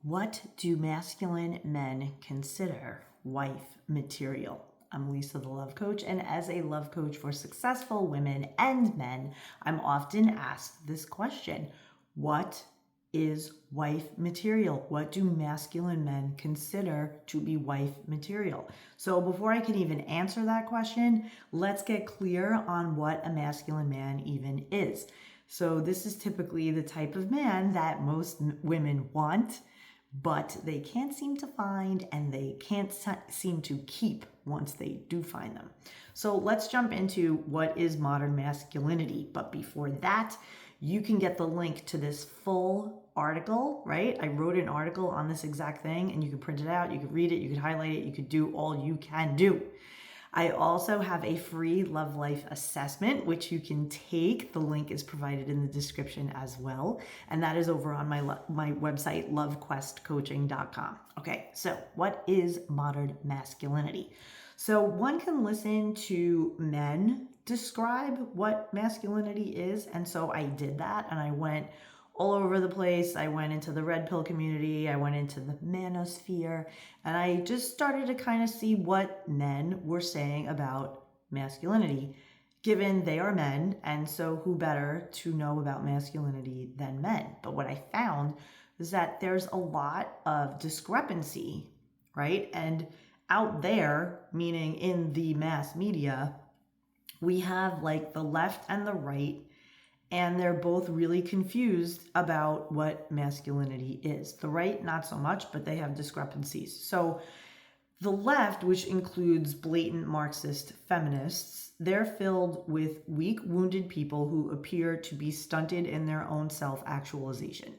What do masculine men consider wife material? I'm Lisa, the love coach, and as a love coach for successful women and men, I'm often asked this question: what is wife material? What do masculine men consider to be wife material? So before I can even answer that question, let's get clear on what a masculine man even is. So this is typically the type of man that most women want, but they can't seem to find, and they can't seem to keep once they do find them. So let's jump into what is modern masculinity. But before that, you can get the link to this full article, right? I wrote an article on this exact thing, and you can print it out, you can read it, you can highlight it, you can do all you can do. I also have a free love life assessment, which you can take. The link is provided in the description as well. And that is over on my website, lovequestcoaching.com. Okay, so what is modern masculinity? So one can listen to men describe what masculinity is. And so I did that, and I went all over the place. I went into the red pill community, I went into the manosphere, and I just started to kind of see what men were saying about masculinity, given they are men, and so who better to know about masculinity than men? But what I found is that there's a lot of discrepancy, right? And out there, meaning in the mass media, we have like the left and the right, and they're both really confused about what masculinity is. The right, not so much, but they have discrepancies. So the left, which includes blatant Marxist feminists, they're filled with weak, wounded people who appear to be stunted in their own self-actualization.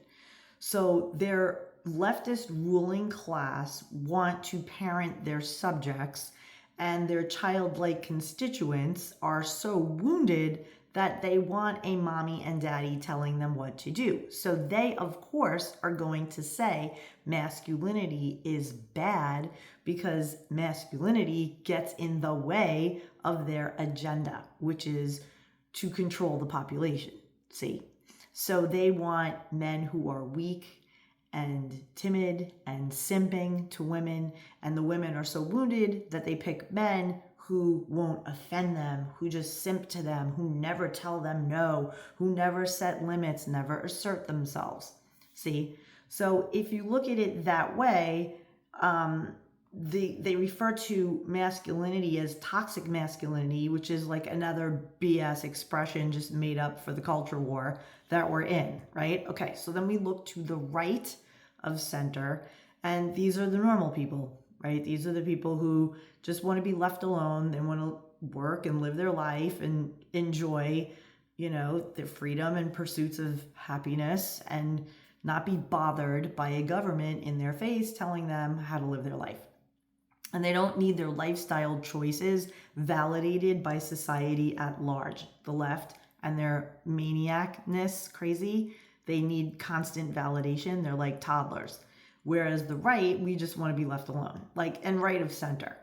So their leftist ruling class want to parent their subjects, and their childlike constituents are so wounded that they want a mommy and daddy telling them what to do. So they, of course, are going to say masculinity is bad because masculinity gets in the way of their agenda, which is to control the population. See? So they want men who are weak and timid and simping to women, and the women are so wounded that they pick men who won't offend them, who just simp to them, who never tell them no, who never set limits, never assert themselves. See? So if you look at it that way, they refer to masculinity as toxic masculinity, which is like another BS expression just made up for the culture war that we're in, right? Okay, so then we look to the right of center, and these are the normal people, right? These are the people who just want to be left alone. They want to work and live their life and enjoy, their freedom and pursuits of happiness, and not be bothered by a government in their face telling them how to live their life. And they don't need their lifestyle choices validated by society at large. The left and their maniacness, crazy, they need constant validation. They're like toddlers. Whereas the right, we just want to be left alone, and right of center.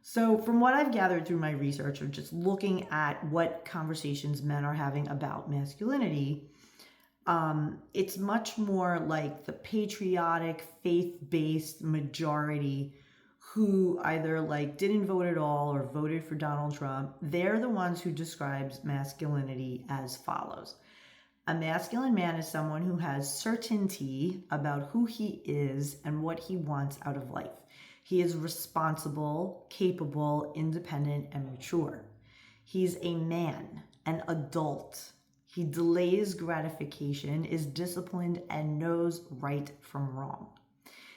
So from what I've gathered through my research of just looking at what conversations men are having about masculinity, it's much more like the patriotic, faith-based majority who either didn't vote at all or voted for Donald Trump. They're the ones who describes masculinity as follows. A masculine man is someone who has certainty about who he is and what he wants out of life. He is responsible, capable, independent, and mature. He's a man, an adult. He delays gratification, is disciplined, and knows right from wrong.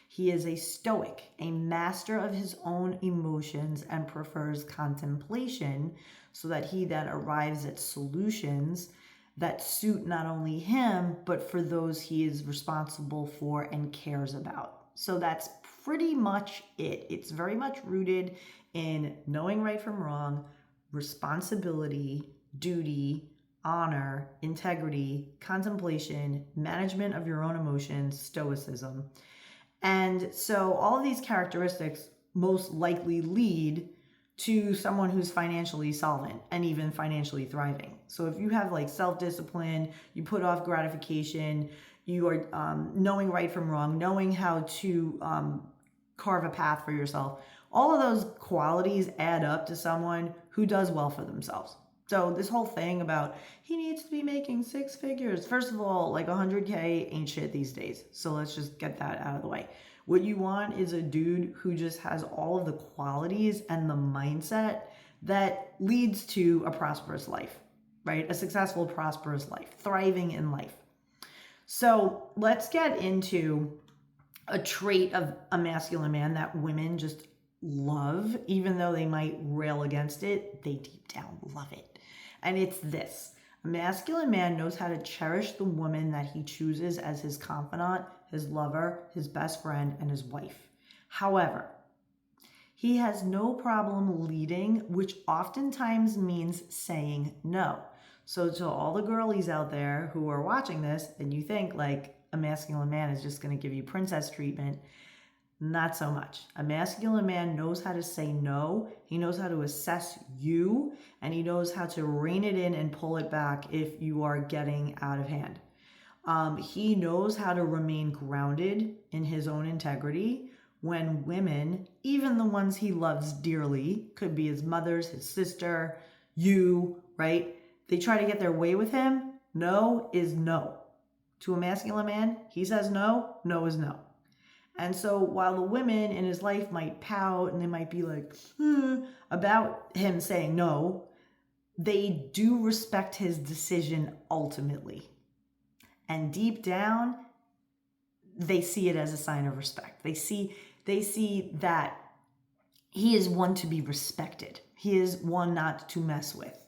He is a stoic, a master of his own emotions, and prefers contemplation so that he then arrives at solutions that suit not only him, but for those he is responsible for and cares about. So that's pretty much it. It's very much rooted in knowing right from wrong, responsibility, duty, honor, integrity, contemplation, management of your own emotions, stoicism. And so all of these characteristics most likely lead to someone who's financially solvent and even financially thriving. So if you have self-discipline, you put off gratification, You are knowing right from wrong, knowing how to carve a path for yourself. All of those qualities add up to someone who does well for themselves. So this whole thing about he needs to be making 6 figures. First of all, like 100K ain't shit these days. So let's just get that out of the way. What you want is a dude who just has all of the qualities and the mindset that leads to a prosperous life, right? A successful, prosperous life, thriving in life. So let's get into a trait of a masculine man that women just love, even though they might rail against it, they deep down love it. And it's this: a masculine man knows how to cherish the woman that he chooses as his confidant, his lover, his best friend, and his wife. However, he has no problem leading, which oftentimes means saying no. So to all the girlies out there who are watching this and you think like a masculine man is just going to give you princess treatment, not so much. A masculine man knows how to say no. He knows how to assess you, and he knows how to rein it in and pull it back if you are getting out of hand. He knows how to remain grounded in his own integrity when women, even the ones he loves dearly, could be his mother's, his sister, you, right? They try to get their way with him. No is no. To a masculine man, he says no, no is no. And so while the women in his life might pout and they might be like, about him saying no, they do respect his decision ultimately. And deep down, they see it as a sign of respect. They see that he is one to be respected. He is one not to mess with.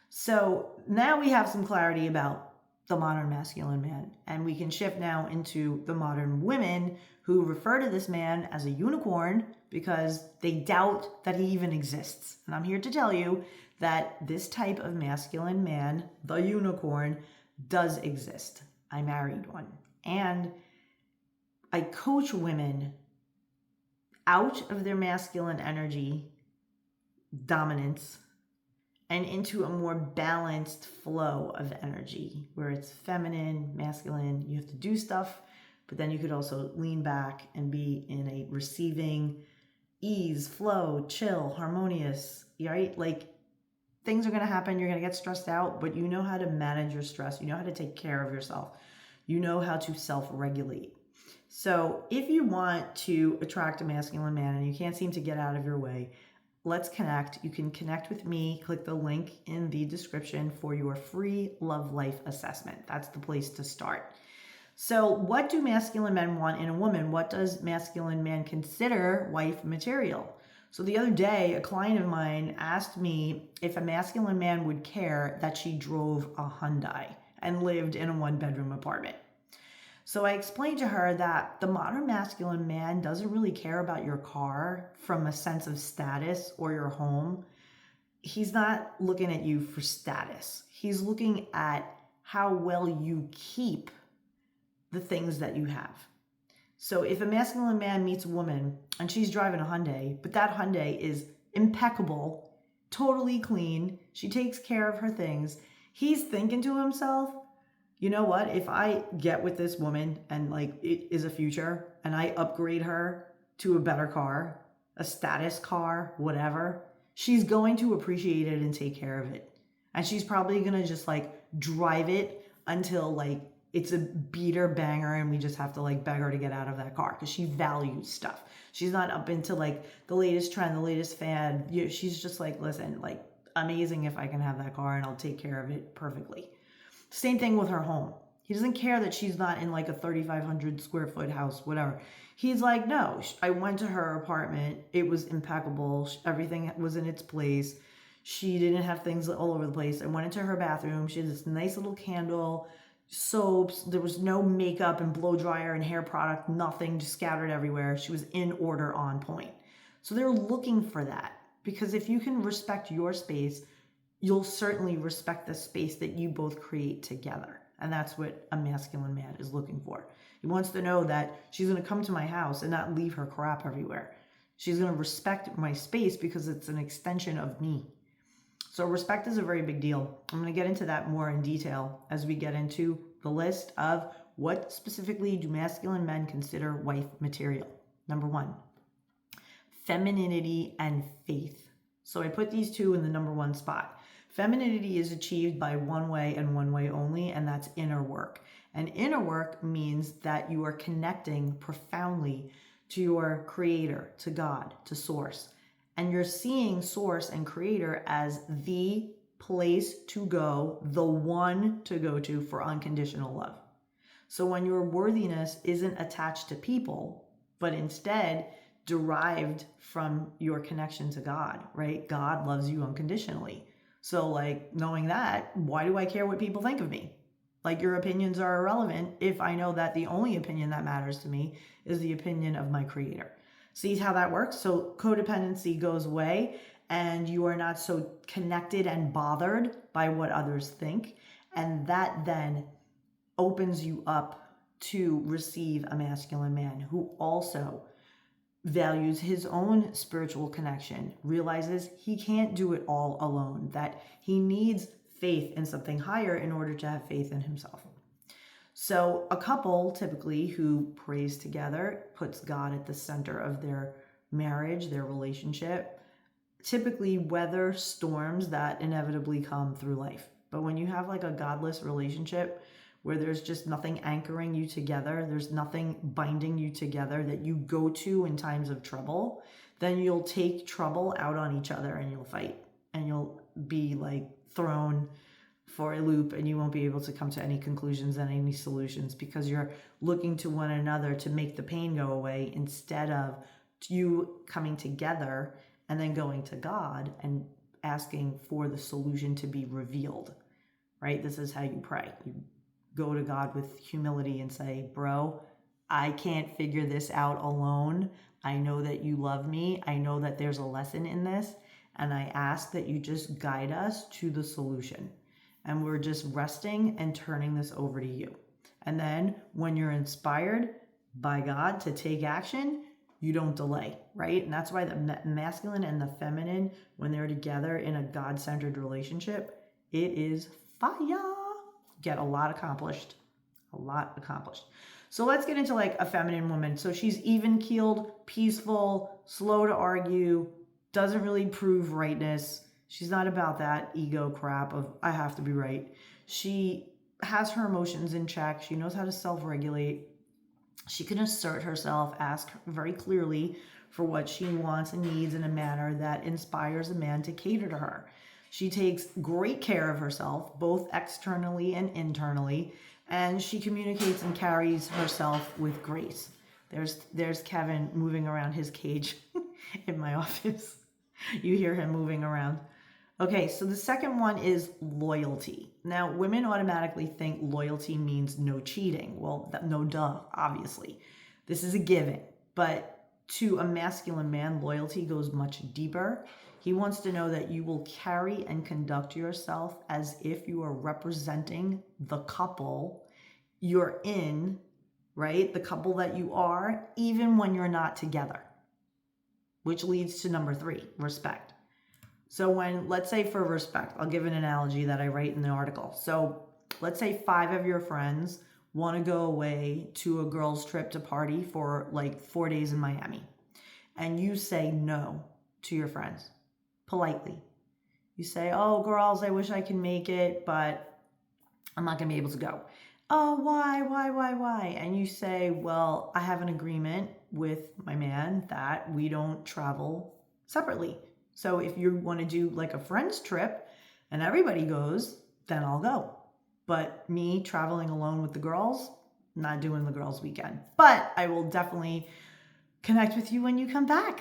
So now we have some clarity about the modern masculine man, and we can shift now into the modern women who refer to this man as a unicorn because they doubt that he even exists. And I'm here to tell you that this type of masculine man, the unicorn, does exist. I married one, and I coach women out of their masculine energy, dominance, and into a more balanced flow of energy where it's feminine, masculine. You have to do stuff, but then you could also lean back and be in a receiving ease, flow, chill, harmonious, right? Like things are going to happen. You're going to get stressed out, but you know how to manage your stress. You know how to take care of yourself. You know how to self-regulate. So if you want to attract a masculine man and you can't seem to get out of your way, let's connect. You can connect with me. Click the link in the description for your free love life assessment. That's the place to start. So what do masculine men want in a woman? What does masculine man consider wife material? So the other day, a client of mine asked me if a masculine man would care that she drove a Hyundai and lived in a 1-bedroom apartment. So I explained to her that the modern masculine man doesn't really care about your car from a sense of status or your home. He's not looking at you for status. He's looking at how well you keep the things that you have. So if a masculine man meets a woman and she's driving a Hyundai, but that Hyundai is impeccable, totally clean, she takes care of her things, he's thinking to himself, you know what, if I get with this woman and like it is a future and I upgrade her to a better car, a status car, whatever, she's going to appreciate it and take care of it. And she's probably going to just like drive it until like it's a beater banger and we just have to like beg her to get out of that car because she values stuff. She's not up into like the latest trend, the latest fad. She's just like, listen, like amazing if I can have that car and I'll take care of it perfectly. Same thing with her home. He doesn't care that she's not in like a 3,500 square foot house, whatever. He's like, no, I went to her apartment. It was impeccable. Everything was in its place. She didn't have things all over the place. I went into her bathroom. She had this nice little candle, soaps. There was no makeup and blow dryer and hair product, nothing, just scattered everywhere. She was in order, on point. So they're looking for that because if you can respect your space, you'll certainly respect the space that you both create together. And that's what a masculine man is looking for. He wants to know that she's going to come to my house and not leave her crap everywhere. She's going to respect my space because it's an extension of me. So respect is a very big deal. I'm going to get into that more in detail as we get into the list of What specifically do masculine men consider wife material? Number one, femininity and faith. So I put these two in the number one spot. Femininity is achieved by one way and one way only, and that's inner work. And inner work means that you are connecting profoundly to your creator, to God, to source. And you're seeing source and creator as the place to go, the one to go to for unconditional love. So when your worthiness isn't attached to people, but instead derived from your connection to God, right? God loves you unconditionally. So like knowing that, why do I care what people think of me? Like your opinions are irrelevant if I know that the only opinion that matters to me is the opinion of my creator. See how that works? So codependency goes away and you are not so connected and bothered by what others think. And that then opens you up to receive a masculine man who also values his own spiritual connection, realizes he can't do it all alone, that he needs faith in something higher in order to have faith in himself. So a couple typically who prays together, puts God at the center of their marriage, their relationship, typically weather storms that inevitably come through life. But when you have like a godless relationship where there's just nothing anchoring you together, there's nothing binding you together that you go to in times of trouble, then you'll take trouble out on each other and you'll fight and you'll be like thrown for a loop and you won't be able to come to any conclusions and any solutions because you're looking to one another to make the pain go away instead of you coming together and then going to God and asking for the solution to be revealed, right? This is how you pray. You go to God with humility and say, bro, I can't figure this out alone. I know that you love me. I know that there's a lesson in this. And I ask that you just guide us to the solution. And we're just resting and turning this over to you. And then when you're inspired by God to take action, you don't delay, right? And that's why the masculine and the feminine, when they're together in a God-centered relationship, it is fire. Get a lot accomplished. So let's get into like a feminine woman. So she's even-keeled, peaceful, slow to argue, doesn't really prove rightness. She's not about that ego crap of I have to be right. She has her emotions in check. She knows how to self-regulate. She can assert herself, ask very clearly for what she wants and needs in a manner that inspires a man to cater to her. She takes great care of herself, both externally and internally, and she communicates and carries herself with grace. There's Kevin moving around his cage in my office. You hear him moving around. Okay, so the second one is loyalty. Now, women automatically think loyalty means no cheating. Well, no duh, obviously. This is a given. But to a masculine man, loyalty goes much deeper. He wants to know that you will carry and conduct yourself as if you are representing the couple you're in, right? The couple that you are, even when you're not together. Which leads to number 3, respect. So when, let's say for respect, I'll give an analogy that I write in the article. So let's say 5 of your friends want to go away to a girls' trip to party for like 4 days in Miami. And you say no to your friends, politely. You say, oh, girls, I wish I could make it, but I'm not going to be able to go. Oh, why? And you say, well, I have an agreement with my man that we don't travel separately. So if you want to do like a friend's trip and everybody goes, then I'll go. But me traveling alone with the girls, not doing the girls' weekend. But I will definitely connect with you when you come back.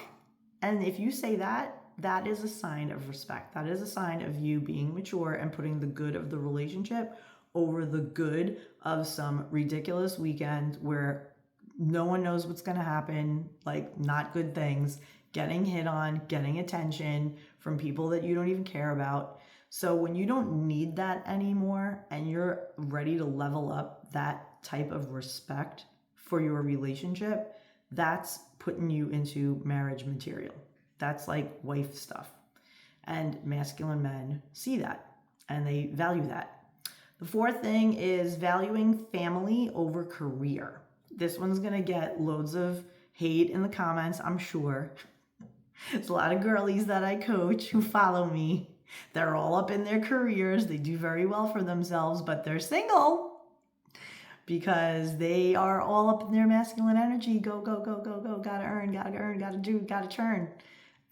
And if you say that, that is a sign of respect. That is a sign of you being mature and putting the good of the relationship over the good of some ridiculous weekend where no one knows what's going to happen, like not good things, getting hit on, getting attention from people that you don't even care about. So when you don't need that anymore and you're ready to level up that type of respect for your relationship, that's putting you into marriage material. That's like wife stuff. And masculine men see that and they value that. The fourth thing is valuing family over career. This one's going to get loads of hate in the comments, I'm sure. There's a lot of girlies that I coach who follow me. They're all up in their careers. They do very well for themselves, but they're single because they are all up in their masculine energy. Go, go, go, go, go. Gotta earn, gotta do, gotta churn.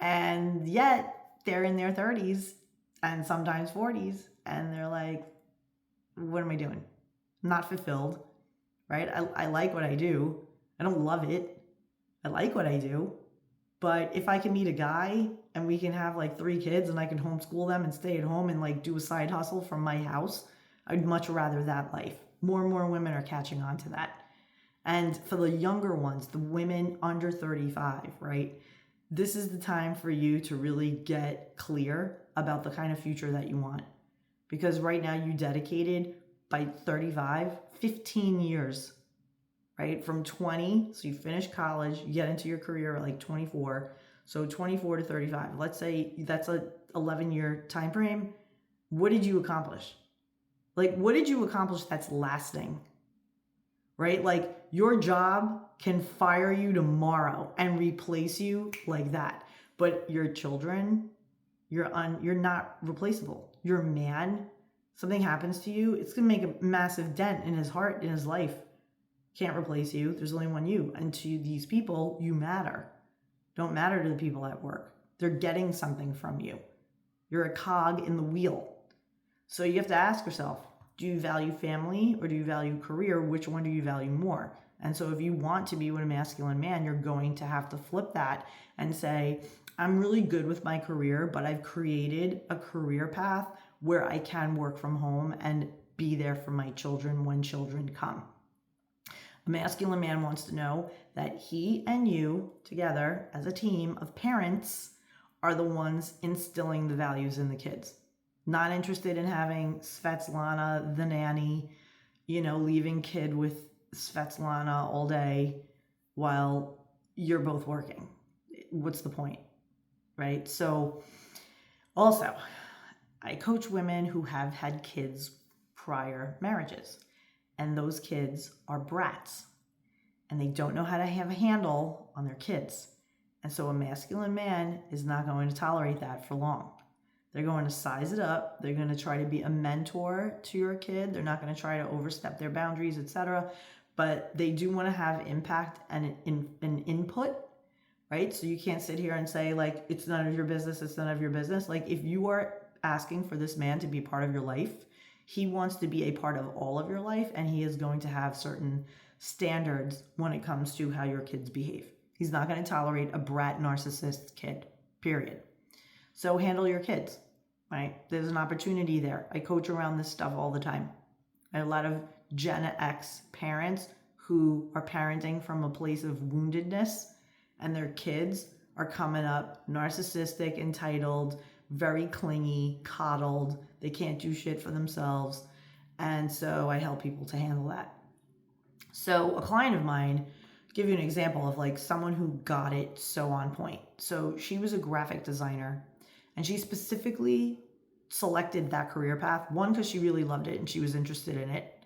And yet they're in their 30s and sometimes 40s. And they're like, what am I doing? I'm not fulfilled, right? I like what I do. I don't love it. I like what I do. But if I can meet a guy and we can have like 3 kids and I can homeschool them and stay at home and like do a side hustle from my house, I'd much rather that life. More and more women are catching on to that. And for the younger ones, the women under 35, right? This is the time for you to really get clear about the kind of future that you want. Because right now you dedicated by 35, 15 years, right? From 20, so you finish college, you get into your career at like 24. So 24 to 35, let's say that's a 11-year time frame. What did you accomplish? Like, what did you accomplish that's lasting, right? Like, your job can fire you tomorrow and replace you like that. But your children, you're not replaceable. Your man, something happens to you, it's going to make a massive dent in his heart, in his life. Can't replace you. There's only one you. And to these people, you matter. Don't matter to the people at work. They're getting something from you. You're a cog in the wheel. So you have to ask yourself, do you value family or do you value career? Which one do you value more? And so if you want to be with a masculine man, you're going to have to flip that and say, I'm really good with my career, but I've created a career path where I can work from home and be there for my children when children come. A masculine man wants to know that he and you together as a team of parents are the ones instilling the values in the kids. Not interested in having Svetlana, the nanny, leaving kid with Svetlana all day while you're both working. What's the point, right? So also, I coach women who have had kids prior marriages. And those kids are brats and they don't know how to have a handle on their kids. And so a masculine man is not going to tolerate that for long. They're going to size it up. They're going to try to be a mentor to your kid. They're not going to try to overstep their boundaries, etc. But they do want to have impact and an input, right? So you can't sit here and say like, it's none of your business. It's none of your business. Like if you are asking for this man to be part of your life, he wants to be a part of all of your life, and he is going to have certain standards when it comes to how your kids behave. He's not going to tolerate a brat narcissist kid, period. So handle your kids, right? There's an opportunity there. I coach around this stuff all the time. I have a lot of Gen X parents who are parenting from a place of woundedness, and their kids are coming up narcissistic, entitled, very clingy, coddled. They can't do shit for themselves. And so I help people to handle that. So a client of mine, give you an example of like someone who got it so on point. So she was a graphic designer and she specifically selected that career path. One, because she really loved it and she was interested in it.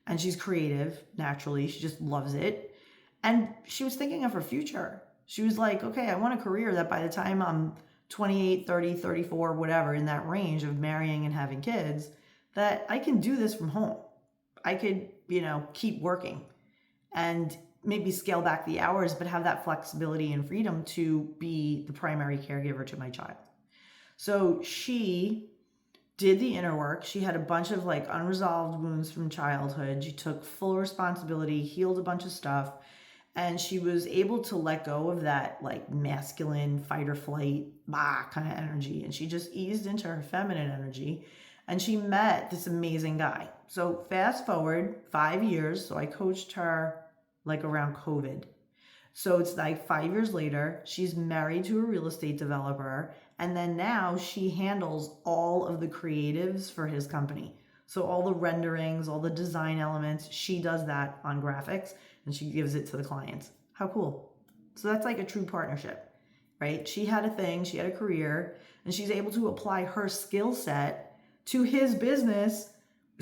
And she's creative, naturally. She just loves it. And she was thinking of her future. She was like, okay, I want a career that by the time I'm 28, 30, 34, whatever, in that range of marrying and having kids, that I can do this from home. I could, keep working and maybe scale back the hours, but have that flexibility and freedom to be the primary caregiver to my child. So she did the inner work. She had a bunch of like unresolved wounds from childhood. She took full responsibility, healed a bunch of stuff. And she was able to let go of that like masculine fight or flight kind of energy. And she just eased into her feminine energy. And she met this amazing guy. So fast forward 5 years. So I coached her like around COVID. So it's like 5 years later, she's married to a real estate developer. And then now she handles all of the creatives for his company. So all the renderings, all the design elements, she does that on graphics and she gives it to the clients. How cool. So that's like a true partnership, right? She had a thing, she had a career, and she's able to apply her skill set to his business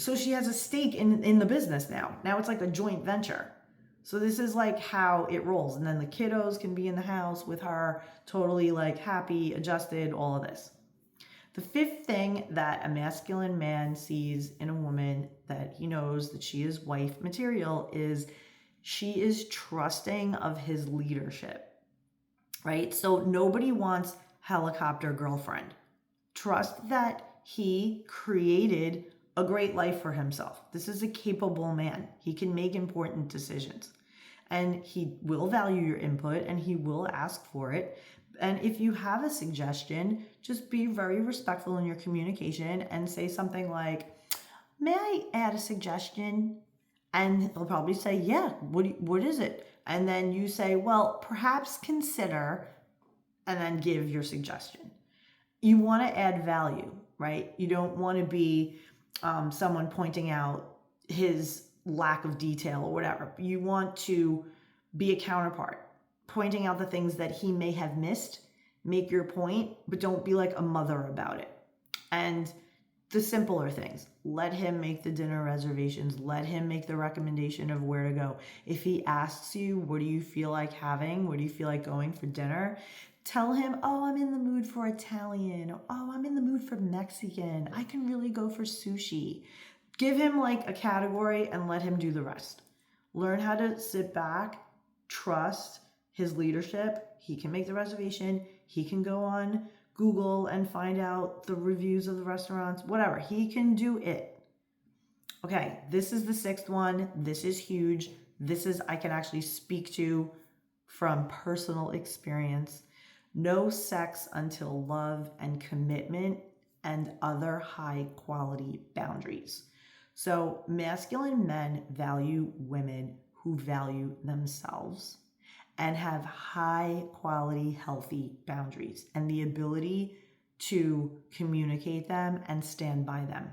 So she has a stake in the business now. Now it's like a joint venture. So this is like how it rolls. And then the kiddos can be in the house with her, totally like happy, adjusted, all of this. The fifth thing that a masculine man sees in a woman that he knows that she is wife material is she is trusting of his leadership, right? So nobody wants helicopter girlfriend. Trust that he created a great life for himself. This is a capable man. He can make important decisions. And he will value your input and he will ask for it. And if you have a suggestion, just be very respectful in your communication and say something like, may I add a suggestion? And he'll probably say, yeah, what is it? And then you say, well, perhaps consider, and then give your suggestion. You want to add value, right? You don't want to be someone pointing out his lack of detail or whatever. You want to be a counterpart, pointing out the things that he may have missed, make your point, but don't be like a mother about it. And the simpler things, let him make the dinner reservations, let him make the recommendation of where to go. If he asks you, what do you feel like having? What do you feel like going for dinner? Tell him, oh, I'm in the mood for Italian. Oh, I'm in the mood for Mexican. I can really go for sushi. Give him like a category and let him do the rest. Learn how to sit back, trust his leadership. He can make the reservation. He can go on Google and find out the reviews of the restaurants, whatever. He can do it. Okay, this is the sixth one. This is huge. This is, I can actually speak to from personal experience. No sex until love and commitment and other high quality boundaries. So masculine men value women who value themselves and have high quality, healthy boundaries and the ability to communicate them and stand by them.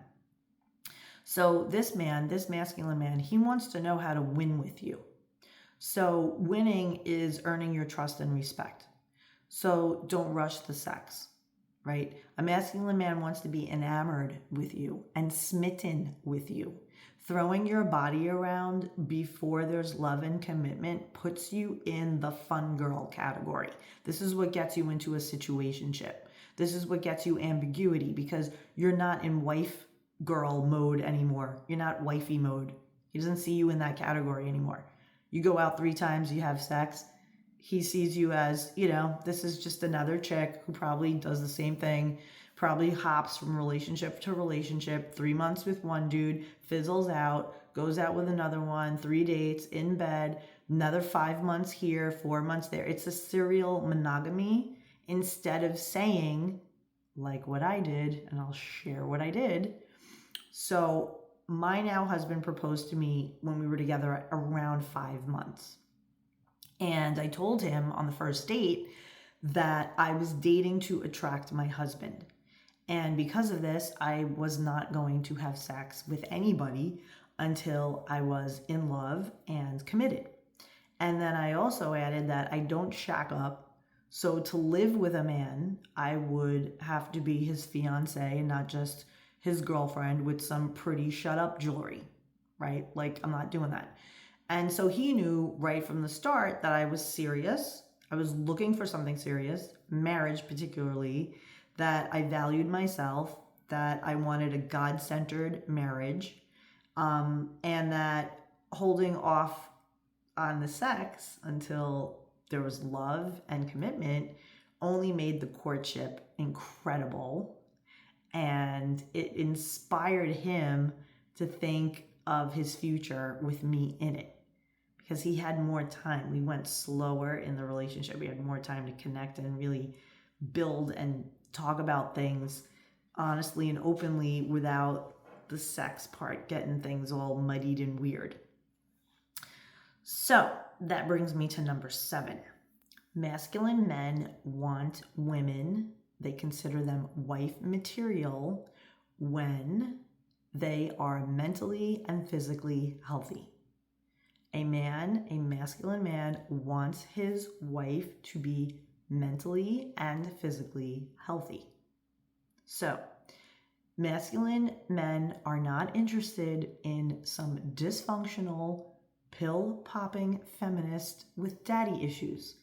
So this man, this masculine man, he wants to know how to win with you. So winning is earning your trust and respect. So don't rush the sex, right? A masculine man wants to be enamored with you and smitten with you. Throwing your body around before there's love and commitment puts you in the fun girl category. This is what gets you into a situationship. This is what gets you ambiguity because you're not in wife girl mode anymore. You're not wifey mode. He doesn't see you in that category anymore. You go out 3 times, you have sex. He sees you as, this is just another chick who probably does the same thing, probably hops from relationship to relationship, 3 months with one dude, fizzles out, goes out with another one, 3 dates, in bed, another 5 months here, 4 months there. It's a serial monogamy instead of saying, like what I did, and I'll share what I did. So my now husband proposed to me when we were together around 5 months. And I told him on the first date that I was dating to attract my husband. And because of this, I was not going to have sex with anybody until I was in love and committed. And then I also added that I don't shack up. So to live with a man, I would have to be his fiance and not just his girlfriend with some pretty shut up jewelry, right? Like, I'm not doing that. And so he knew right from the start that I was serious. I was looking for something serious, marriage particularly, that I valued myself, that I wanted a God-centered marriage, and that holding off on the sex until there was love and commitment only made the courtship incredible. And it inspired him to think of his future with me in it. Because he had more time. We went slower in the relationship. We had more time to connect and really build and talk about things honestly and openly without the sex part getting things all muddied and weird. So that brings me to number 7. Masculine men want women, they consider them wife material when they are mentally and physically healthy. A masculine man, wants his wife to be mentally and physically healthy. So, Masculine men are not interested in some dysfunctional, pill-popping feminist with daddy issues.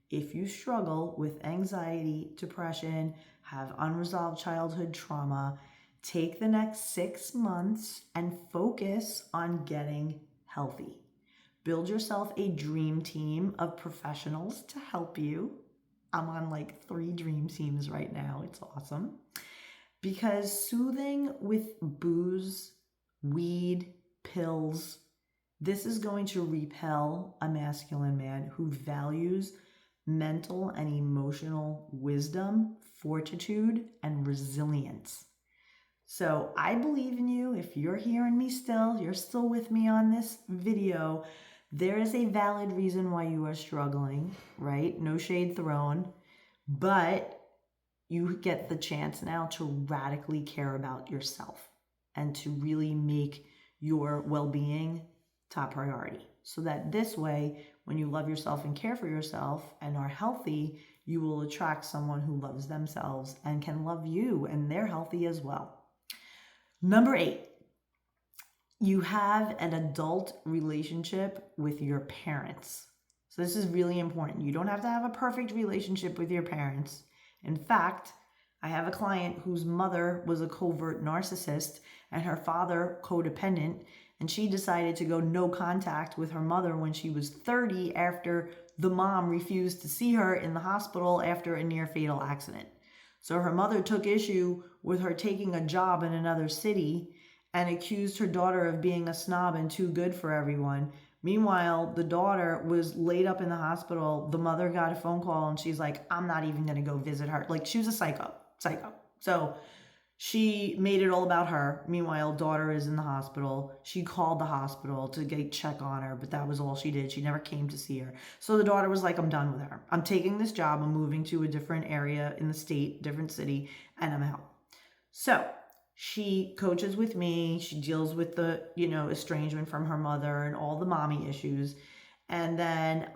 If you struggle with anxiety, depression, have unresolved childhood trauma, take the next 6 months and focus on getting healthy. Build yourself a dream team of professionals to help you. I'm on like 3 dream teams right now. It's awesome. Because soothing with booze, weed, pills, this is going to repel a masculine man who values mental and emotional wisdom, fortitude, and resilience. So I believe in you. If you're hearing me still, you're still with me on this video, there is a valid reason why you are struggling, right? No shade thrown, but you get the chance now to radically care about yourself and to really make your well-being top priority. So that this way, when you love yourself and care for yourself and are healthy, you will attract someone who loves themselves and can love you, and they're healthy as well. Number 8, you have an adult relationship with your parents. So this is really important. You don't have to have a perfect relationship with your parents. In fact, I have a client whose mother was a covert narcissist and her father codependent, and she decided to go no contact with her mother when she was 30 after the mom refused to see her in the hospital after a near fatal accident. So her mother took issue with her taking a job in another city and accused her daughter of being a snob and too good for everyone. Meanwhile, the daughter was laid up in the hospital. The mother got a phone call and she's like, I'm not even going to go visit her. Like, she was a psycho. So she made it all about her. Meanwhile, daughter is in the hospital. She called the hospital to check on her, but that was all she did. She never came to see her. So the daughter was like, I'm done with her. I'm taking this job. I'm moving to a different area in the state, different city, and I'm out. So she coaches with me. She deals with the, estrangement from her mother and all the mommy issues. And then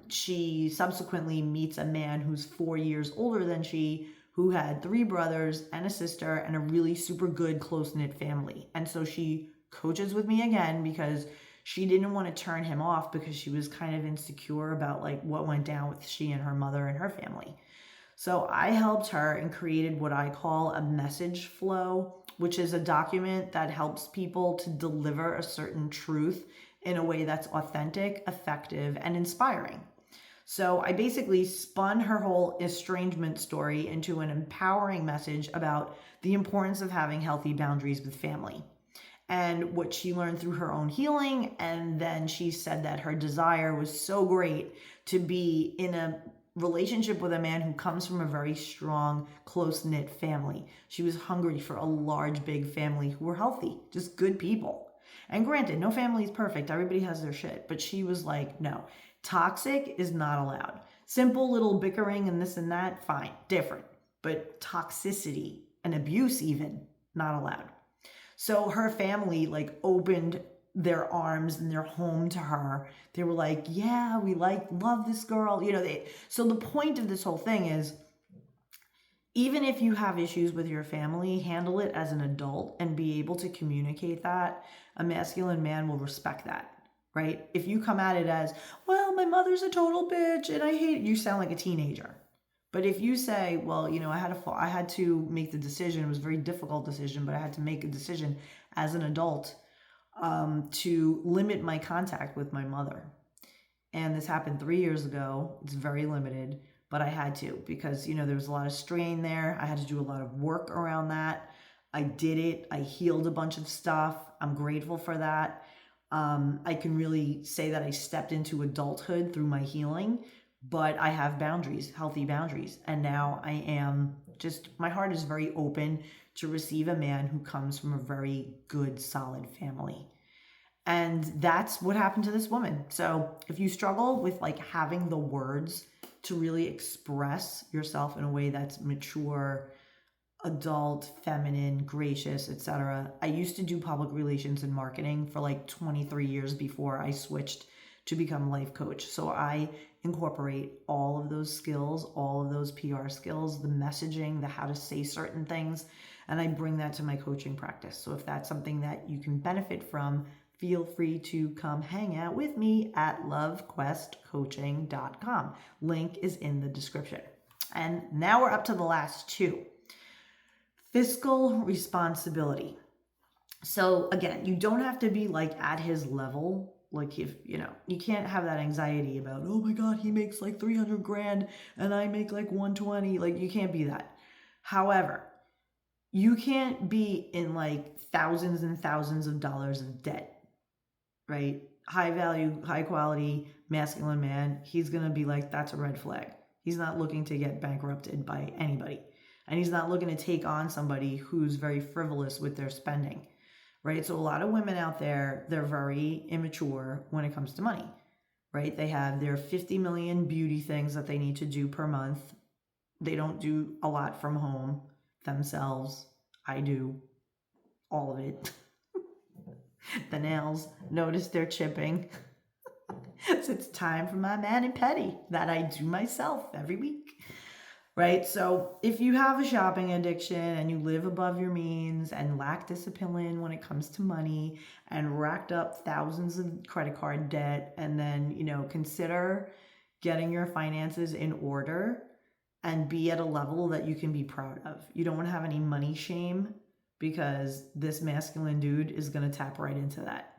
she subsequently meets a man who's 4 years older than she, who had 3 brothers and a sister and a really super good close-knit family. And so she coaches with me again because she didn't want to turn him off because she was kind of insecure about like what went down with she and her mother and her family. So I helped her and created what I call a message flow, which is a document that helps people to deliver a certain truth in a way that's authentic, effective, and inspiring. So I basically spun her whole estrangement story into an empowering message about the importance of having healthy boundaries with family and what she learned through her own healing. And then she said that her desire was so great to be in a relationship with a man who comes from a very strong, close-knit family. She was hungry for a large, big family who were healthy, just good people. And granted, no family is perfect. Everybody has their shit. But she was like, no, toxic is not allowed. Simple little bickering and this and that, fine, different. But toxicity and abuse even, not allowed. So her family like opened their arms and their home to her. They were like, yeah, we love this girl. So the point of this whole thing is, even if you have issues with your family, handle it as an adult and be able to communicate that. A masculine man will respect that, right? If you come at it as, well, my mother's a total bitch and I hate it, you sound like a teenager. But if you say, well, I had to make the decision. It was a very difficult decision, but I had to make a decision as an adult to limit my contact with my mother. And this happened 3 years ago. It's very limited, but I had to because, there was a lot of strain there. I had to do a lot of work around that. I did it. I healed a bunch of stuff. I'm grateful for that. I can really say that I stepped into adulthood through my healing, but I have boundaries, healthy boundaries. And now I am my heart is very open to receive a man who comes from a very good, solid family. And that's what happened to this woman. So if you struggle with like having the words to really express yourself in a way that's mature, adult, feminine, gracious, etc. I used to do public relations and marketing for like 23 years before I switched to become a life coach. So I incorporate all of those skills, all of those PR skills, the messaging, the how to say certain things. and I bring that to my coaching practice. So if that's something that you can benefit from, feel free to come hang out with me at lovequestcoaching.com. Link is in the description. And now we're up to the last two. Fiscal responsibility. So again, you don't have to be like at his level. Like, if you can't have that anxiety about, oh my God, he makes like 300 grand and I make like 120. Like, you can't be that. However, you can't be in like thousands and thousands of dollars of debt, right? High value, high quality, masculine man. He's going to be like, that's a red flag. He's not looking to get bankrupted by anybody. And he's not looking to take on somebody who's very frivolous with their spending, right? So a lot of women out there, they're very immature when it comes to money, right? They have their 50 million beauty things that they need to do per month. They don't do a lot from home themselves. I do all of it. The nails, notice they're chipping. So it's time for my mani-pedi that I do myself every week. Right? So if you have a shopping addiction and you live above your means and lack discipline when it comes to money and racked up thousands of credit card debt, and then, consider getting your finances in order and be at a level that you can be proud of. You don't want to have any money shame, because this masculine dude is going to tap right into that.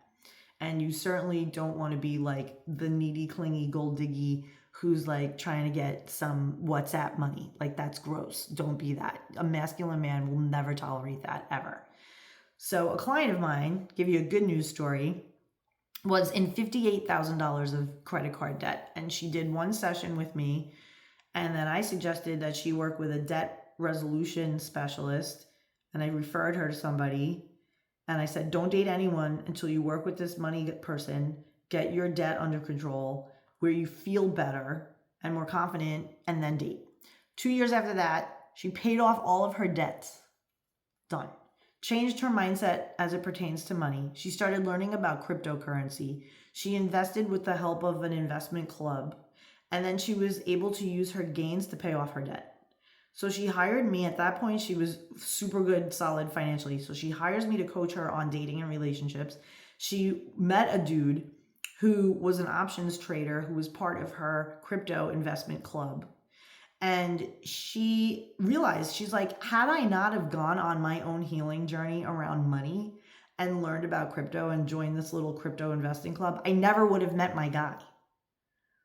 And you certainly don't want to be like the needy, clingy, gold diggy who's like trying to get some WhatsApp money. Like, that's gross. Don't be that. A masculine man will never tolerate that, ever. So a client of mine, give you a good news story, was in $58,000 of credit card debt. And she did one session with me. And then I suggested that she work with a debt resolution specialist. And I referred her to somebody. And I said, don't date anyone until you work with this money person, get your debt under control, where you feel better and more confident, and then date. 2 years after that, she paid off all of her debts. Done. Changed her mindset as it pertains to money. She started learning about cryptocurrency. She invested with the help of an investment club. And then she was able to use her gains to pay off her debt. So she hired me. At that point, she was super good, solid financially. So she hires me to coach her on dating and relationships. She met a dude who was an options trader who was part of her crypto investment club. And she realized, she's like, had I not have gone on my own healing journey around money and learned about crypto and joined this little crypto investing club, I never would have met my guy.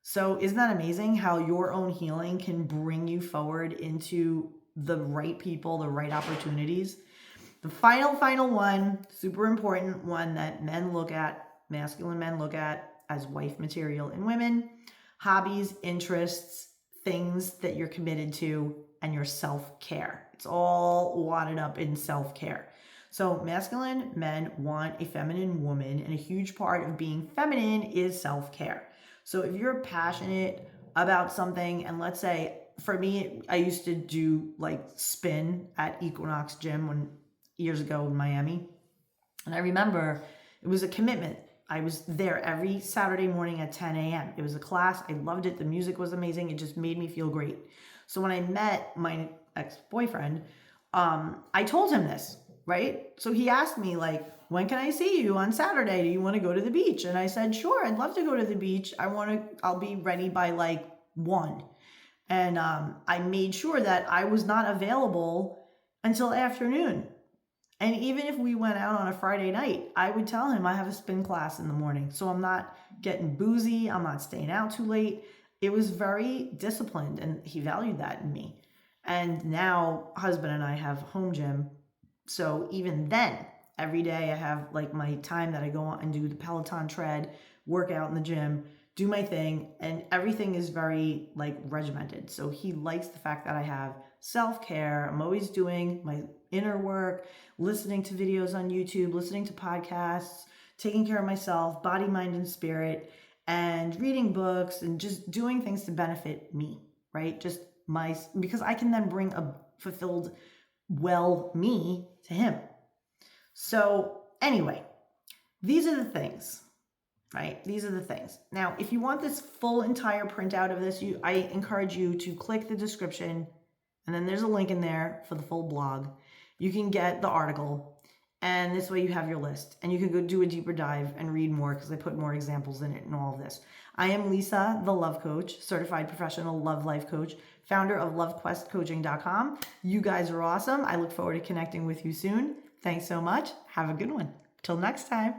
So isn't that amazing how your own healing can bring you forward into the right people, the right opportunities? The final one, super important one that men look at, masculine men look at as wife material in women: hobbies, interests, things that you're committed to, and your self-care. It's all wadded up in self-care. So masculine men want a feminine woman, and a huge part of being feminine is self-care. So if you're passionate about something, and let's say, for me, I used to do like spin at Equinox Gym years ago in Miami. And I remember it was a commitment. I was there every Saturday morning at 10 a.m. It was a class. I loved it. The music was amazing. It just made me feel great. So when I met my ex-boyfriend, I told him this, right? So he asked me, like, when can I see you on Saturday? Do you want to go to the beach? And I said, sure, I'd love to go to the beach. I'll be ready by like 1. And I made sure that I was not available until afternoon. And even if we went out on a Friday night, I would tell him I have a spin class in the morning. So I'm not getting boozy. I'm not staying out too late. It was very disciplined, and he valued that in me. And now husband and I have home gym. So even then, every day I have like my time that I go on and do the Peloton tread, work out in the gym, do my thing, and everything is very like regimented. So he likes the fact that I have self-care. I'm always doing my inner work, listening to videos on YouTube, listening to podcasts, taking care of myself, body, mind, and spirit, and reading books, and just doing things to benefit me, right? Because I can then bring a fulfilled, well me to him. So anyway, these are the things, right? These are the things. Now, if you want this full entire printout of this, I encourage you to click the description, and then there's a link in there for the full blog. You can get the article, and this way you have your list, and you can go do a deeper dive and read more because I put more examples in it and all of this. I am Lisa, the Love Coach, certified professional love life coach, founder of lovequestcoaching.com. You guys are awesome. I look forward to connecting with you soon. Thanks so much. Have a good one. Till next time.